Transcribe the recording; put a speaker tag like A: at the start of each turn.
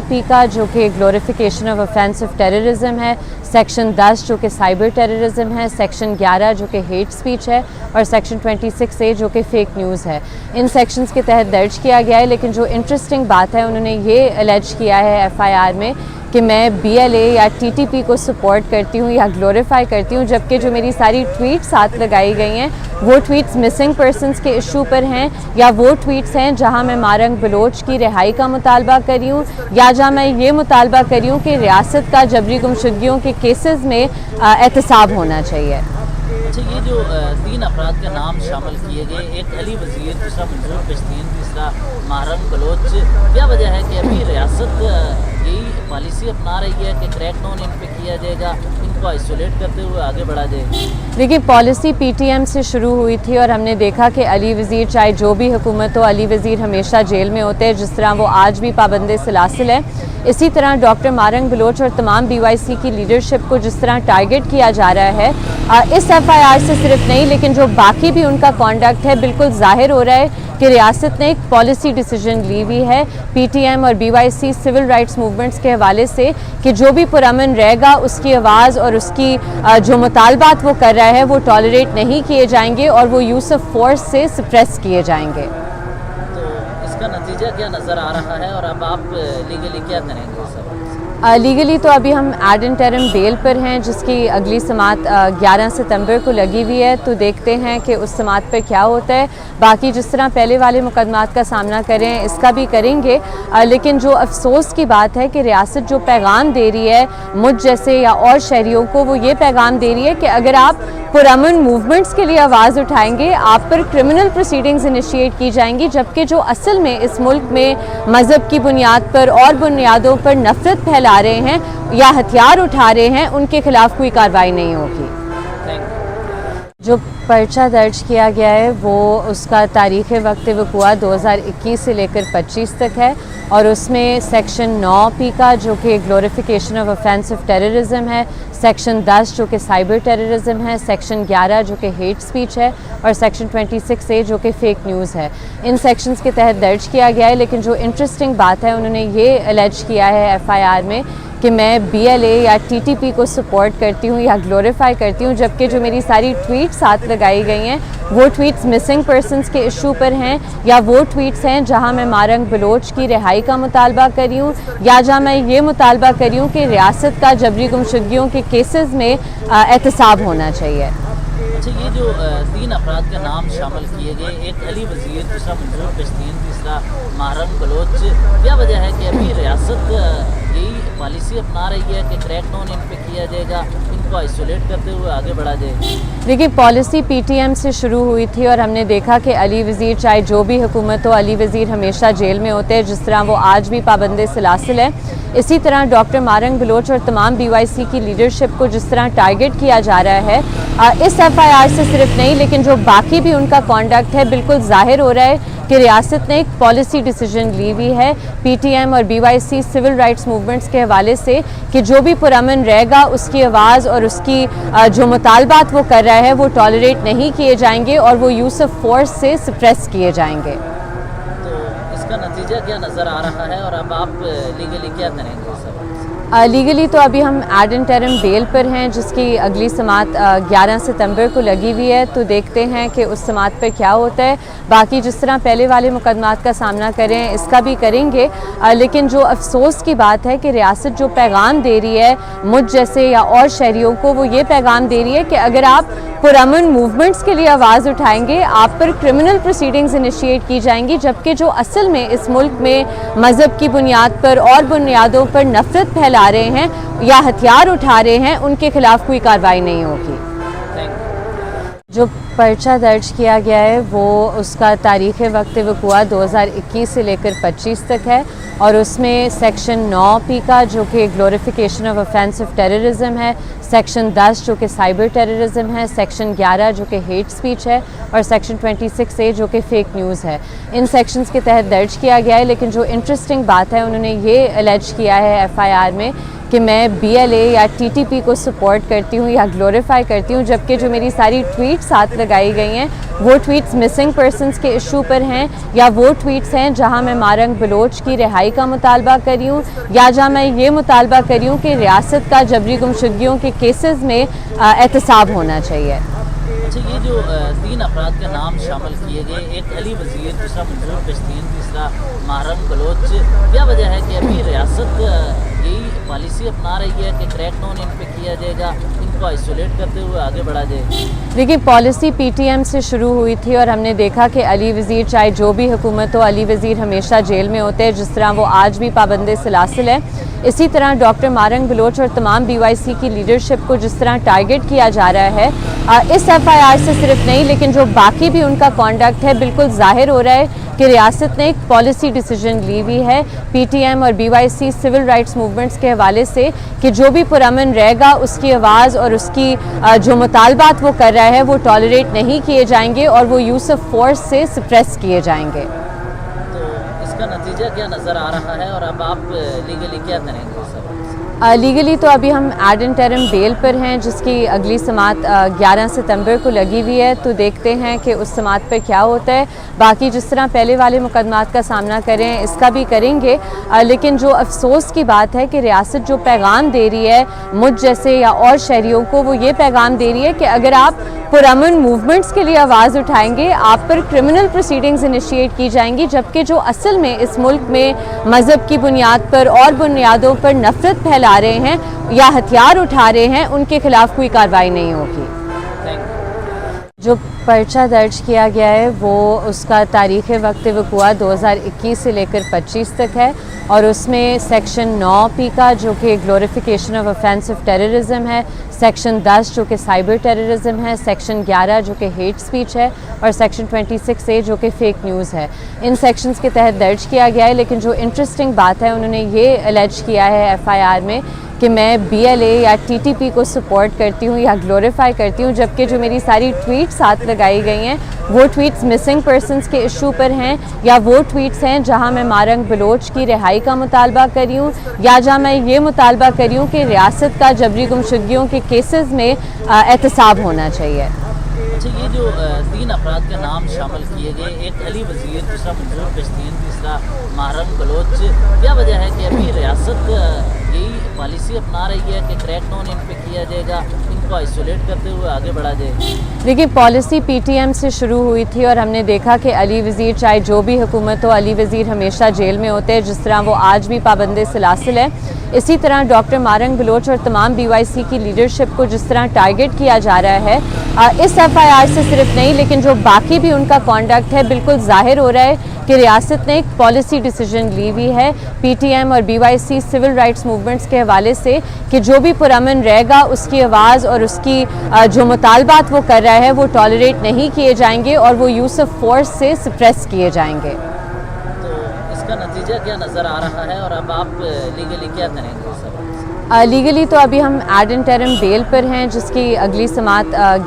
A: 9P का जो कि ग्लोरिफिकेशन ऑफ ऑफेंसिव टेररिज्म है, सेक्शन 10 जो कि साइबर टेररिज्म है, सेक्शन 11 जो कि हेट स्पीच है और सेक्शन 26A जो कि फेक न्यूज़ है। इन सेक्शंस के तहत दर्ज किया गया है। लेकिन जो इंटरेस्टिंग बात है, उन्होंने ये एलिज किया है FIR में कि मैं BLA या TTP को सपोर्ट करती हूँ या ग्लोरीफाई करती हूँ, जबकि जो मेरी सारी ट्वीट्स साथ लगाई गई हैं वो ट्वीट्स मिसिंग पर्सनस के इशू पर हैं, या वो ट्वीट्स हैं जहाँ मैं मारंग बलोच की रिहाई का मुतालबा करी हूँ, या जहाँ मैं ये मुतालबा करी हूँ कि रियासत का जबरी गुमशुदगियों के केसेस में एहतसाब होना चाहिए।
B: अच्छा, ये जो 3 अफराद के नाम शामिल किए गए, एक अली वज़ीर, दूसरा मंजूर कश्तीन, तीसरा मारंग बलोच, क्या वजह है कि अभी रियासत यही पॉलिसी अपना रही है कि क्रैक डाउन इन पे किया जाएगा, इनको आइसोलेट करते हुए आगे बढ़ा जाएगा?
A: देखिए, पॉलिसी PTM से शुरू हुई थी और हमने देखा कि अली वज़ीर, चाहे जो भी हुकूमत हो, अली वज़ीर हमेशा जेल में होते हैं, जिस तरह वो आज भी पाबंदे सिलासिल है। इसी तरह डॉक्टर मारंग बलोच और तमाम BYC की लीडरशिप को जिस तरह टारगेट किया जा रहा है, इस FIR से सिर्फ नहीं लेकिन जो बाकी भी उनका कॉन्डक्ट है, बिल्कुल जाहिर हो रहा है कि रियासत ने एक पॉलिसी डिसीजन ली हुई है PTM और BYC सिविल राइट्स मूवमेंट्स के हवाले से कि जो भी पुरअमन रहेगा उसकी आवाज़ और उसकी जो मुतालबात वो कर रहा है वो टॉलरेट नहीं किए जाएंगे और वो यूज़ ऑफ फोर्स से सप्रेस किए जाएंगे।
B: तो इसका नतीजा क्या नज़र आ रहा है और अब आप लीगली क्या करेंगे इस हवाले से?
A: लीगली तो अभी हम एड इंटरम बेल पर हैं, जिसकी अगली समात 11 सितंबर को लगी हुई है। तो देखते हैं कि उस समात पर क्या होता है। बाकी जिस तरह पहले वाले मुकदमात का सामना करें, इसका भी करेंगे। लेकिन जो अफसोस की बात है कि रियासत जो पैगाम दे रही है मुझ जैसे या और शहरियों को, वो ये पैगाम दे रही है कि अगर आप पुरअमन मूवमेंट्स के लिए आवाज़ उठाएंगे, आप पर क्रिमिनल प्रोसीडिंग्स इनिशिएट की जाएंगी, जबकि जो असल में इस मुल्क में मज़हब की बुनियाद पर और बुनियादों पर नफरत फैला रहे हैं या हथियार उठा रहे हैं, उनके खिलाफ कोई कार्रवाई नहीं होगी। जो पर्चा दर्ज किया गया है वो उसका तारीख़ वक्त वक़ुआ 2021 से लेकर 25 तक है और उसमें सेक्शन 9P का जो कि ग्लोरिफिकेशन ऑफ ऑफेंसिव टेररिज्म है, सेक्शन 10 जो कि साइबर टेररिज्म है, सेक्शन 11 जो कि हेट स्पीच है और सेक्शन 26A जो कि फेक न्यूज़ है। इन सेक्शंस के तहत दर्ज किया गया है। लेकिन जो इंटरेस्टिंग बात है, उन्होंने ये एलिज किया है FIR में कि मैं BLA या TTP को सपोर्ट करती हूँ या ग्लोरीफाई करती हूँ, जबकि जो मेरी सारी ट्वीट्स साथ लगाई गई हैं वो ट्वीट्स मिसिंग पर्सनस के इशू पर हैं, या वो ट्वीट्स हैं जहाँ मैं मारंग बलोच की रिहाई का मुतालबा करी हूँ, या जहाँ मैं ये मुतालबा करी हूँ कि रियासत का जबरी गुमशुदगियों के केसेस में एहतसाब होना चाहिए।
B: अच्छा, ये जो 3 अफराद के नाम शामिल किए गए, एक अली वज़ीर, दूसरा मंजूर कश्तीन, तीसरा मारंग बलोच, क्या वजह है कि अभी रियासत यही पॉलिसी अपना रही है कि क्रैक डाउन इन पे किया जाएगा, इनको आइसोलेट करते हुए आगे बढ़ा जाएगा?
A: देखिए, पॉलिसी PTM से शुरू हुई थी और हमने देखा कि अली वज़ीर, चाहे जो भी हुकूमत हो, अली वज़ीर हमेशा जेल में होते हैं, जिस तरह वो आज भी पाबंदे सिलासिल है। इसी तरह डॉक्टर मारंग बलोच और तमाम BYC की लीडरशिप को जिस तरह टारगेट किया जा रहा है, इस FIR से सिर्फ नहीं लेकिन जो बाकी भी उनका कॉन्डक्ट है, बिल्कुल जाहिर हो रहा है कि रियासत ने एक पॉलिसी डिसीजन ली हुई है PTM और BYC सिविल राइट्स मूवमेंट्स के हवाले से कि जो भी पुरअमन रहेगा उसकी आवाज़ और उसकी जो मुतालबात वो कर रहा है वो टॉलरेट नहीं किए जाएंगे और वो यूज़ ऑफ फोर्स से सप्रेस किए जाएंगे।
B: तो इसका नतीजा क्या नज़र आ रहा है और अब आप लीगली क्या करेंगे इस हवाले से?
A: लीगली तो अभी हम एड इंटरम बेल पर हैं, जिसकी अगली समात 11 सितंबर को लगी हुई है। तो देखते हैं कि उस समात पर क्या होता है। बाकी जिस तरह पहले वाले मुकदमात का सामना करें, इसका भी करेंगे। लेकिन जो अफसोस की बात है कि रियासत जो पैगाम दे रही है मुझ जैसे या और शहरियों को, वो ये पैगाम दे रही है कि अगर आप पुरअमन मूवमेंट्स के लिए आवाज़ उठाएंगे, आप पर क्रिमिनल प्रोसीडिंग्स इनिशिएट की जाएंगी, जबकि जो असल में इस मुल्क में मज़हब की बुनियाद पर और बुनियादों पर नफरत फैला रहे हैं या हथियार उठा रहे हैं, उनके खिलाफ कोई कार्रवाई नहीं होगी। जो पर्चा दर्ज किया गया है वो उसका तारीख़ वक्त वक़ुआ 2021 से लेकर 25 तक है और उसमें सेक्शन 9P का जो कि ग्लोरिफिकेशन ऑफ ऑफेंसिव टेररिज्म है, सेक्शन 10 जो कि साइबर टेररिज्म है, सेक्शन 11 जो कि हेट स्पीच है और सेक्शन 26A जो कि फेक न्यूज़ है। इन सेक्शंस के तहत दर्ज किया गया है। लेकिन जो इंटरेस्टिंग बात है, उन्होंने ये एलिज किया है FIR में کہ میں BLA یا TTP کو سپورٹ کرتی ہوں یا گلوریفائی کرتی ہوں، جبکہ جو میری ساری ٹویٹ ساتھ لگائی گئی ہیں وہ ٹویٹس مسنگ پرسنس کے ایشو پر ہیں، یا وہ ٹویٹس ہیں جہاں میں مارنگ بلوچ کی رہائی کا مطالبہ کری ہوں، یا جہاں میں یہ مطالبہ کری ہوں کہ ریاست کا جبری گمشدگیوں کے کیسز میں احتساب ہونا چاہیے۔
B: اچھا، یہ جو 3 افراد کا نام شامل کیے گئے، ایک علی وزیر، دوسرا منظور پشتین، تیسرا ماہرنگ بلوچ، کیا وجہ ہے کہ ابھی ریاست یہی پالیسی اپنا رہی ہے کہ کریک ڈاؤن ان پہ کیا جائے گا، ان کو آئسولیٹ کرتے ہوئے آگے بڑھا جائے؟
A: دیکھیے، پالیسی PTM سے شروع ہوئی تھی اور ہم نے دیکھا کہ علی وزیر، چاہے جو بھی حکومت ہو، علی وزیر ہمیشہ جیل میں ہوتے ہیں، جس طرح وہ آج بھی پابند سلاسل ہے۔ اسی طرح ڈاکٹر مارنگ بلوچ اور تمام BYC کی لیڈرشپ کو جس طرح ٹارگٹ کیا جا رہا ہے، اس FIR سے صرف نہیں لیکن جو باقی بھی ان کا کانڈکٹ ہے، بالکل ظاہر ہو رہا ہے کہ ریاست نے ایک پالیسی ڈیسیجن لی ہوئی ہے PTM اور BYC سول رائٹس موومنٹس کے حوالے سے کہ جو بھی پرامن رہے گا اس کی آواز اور اس کی جو مطالبات وہ کر رہا ہے وہ ٹالریٹ نہیں کیے جائیں گے اور وہ یوز آف فورس سے سپریس کیے جائیں گے۔
B: تو اس کا نتیجہ کیا نظر آ رہا ہے اور اب آپ لیگلی کیا کریں گے؟
A: لیگلی تو ابھی ہم ایڈ انٹرم بیل پر ہیں، جس کی اگلی سماعت 11 ستمبر کو لگی ہوئی ہے، تو دیکھتے ہیں کہ اس سماعت پر کیا ہوتا ہے۔ باقی جس طرح پہلے والے مقدمات کا سامنا کریں اس کا بھی کریں گے، لیکن جو افسوس کی بات ہے کہ ریاست جو پیغام دے رہی ہے مجھ جیسے یا اور شہریوں کو، وہ یہ پیغام دے رہی ہے کہ اگر آپ پرامن موومنٹس کے لیے آواز اٹھائیں گے، آپ پر کرمنل پروسیڈنگز انیشیٹ کی جائیں گی، جبکہ جو اصل میں اس ملک میں مذہب کی بنیاد پر اور بنیادوں پر نفرت پھیلا رہے ہیں یا ہتھیار اٹھا رہے ہیں، ان کے خلاف کوئی کارروائی نہیں ہوگی۔ جو پرچہ درج کیا گیا ہے وہ اس کا تاریخ وقت وقوع 2021 سے لے کر 25 تک ہے، اور اس میں سیکشن 9P کا جو کہ گلوریفیکیشن آف آفینسو ٹیررزم ہے، سیکشن 10 جو کہ سائبر ٹیررزم ہے، سیکشن 11 جو کہ ہیٹ سپیچ ہے، اور سیکشن 26A جو کہ فیک نیوز ہے، ان سیکشنز کے تحت درج کیا گیا ہے۔ لیکن جو انٹرسٹنگ بات ہے، انہوں نے یہ الیج کیا ہے FIR میں کہ میں BLA یا TTP کو سپورٹ کرتی ہوں یا گلوریفائی کرتی ہوں، جبکہ جو میری ساری ٹویٹ ساتھ لگائی گئی ہیں وہ ٹویٹس مسنگ پرسنس کے ایشو پر ہیں، یا وہ ٹویٹس ہیں جہاں میں مارنگ بلوچ کی رہائی کا مطالبہ کری ہوں، یا جہاں میں یہ مطالبہ کری ہوں کہ ریاست کا جبری گمشدگیوں کے کیسز میں احتساب ہونا چاہیے۔
B: اچھا، یہ جو 3 افراد کا نام شامل کیے گئے، ایک علی وزیر، دوسرا منظور پشتین، تیسرا ماہرنگ بلوچ، کیا وجہ ہے کہ ابھی ریاست یہی پالیسی اپنا رہی ہے کہ کریک ڈاؤن ان پہ کیا جائے گا، ان کو آئسولیٹ کرتے ہوئے آگے بڑھا جائے؟
A: دیکھیے، پالیسی PTM سے شروع ہوئی تھی اور ہم نے دیکھا کہ علی وزیر، چاہے جو بھی حکومت ہو، علی وزیر ہمیشہ جیل میں ہوتے ہیں، جس طرح وہ آج بھی پابند سلاسل ہے۔ اسی طرح ڈاکٹر مارنگ بلوچ اور تمام BYC کی لیڈرشپ کو جس طرح ٹارگٹ کیا جا رہا ہے، اس FIR سے صرف نہیں لیکن جو باقی بھی ان کا کانڈکٹ ہے، بالکل ظاہر ہو رہا ہے کہ ریاست نے ایک پالیسی ڈیسیجن لی ہوئی ہے PTM اور BYC سول رائٹس موومنٹس کے حوالے سے کہ جو بھی پرامن رہے گا اس کی آواز اور اس کی جو مطالبات وہ کر رہا ہے وہ ٹالریٹ نہیں کیے جائیں گے اور وہ یوز آف فورس سے سپریس کیے جائیں گے۔
B: تو اس کا نتیجہ کیا نظر آ رہا ہے اور اب آپ لیگلی کیا کریں گے؟
A: لیگلی تو ابھی ہم ایڈ انٹرم بیل پر ہیں، جس کی اگلی سماعت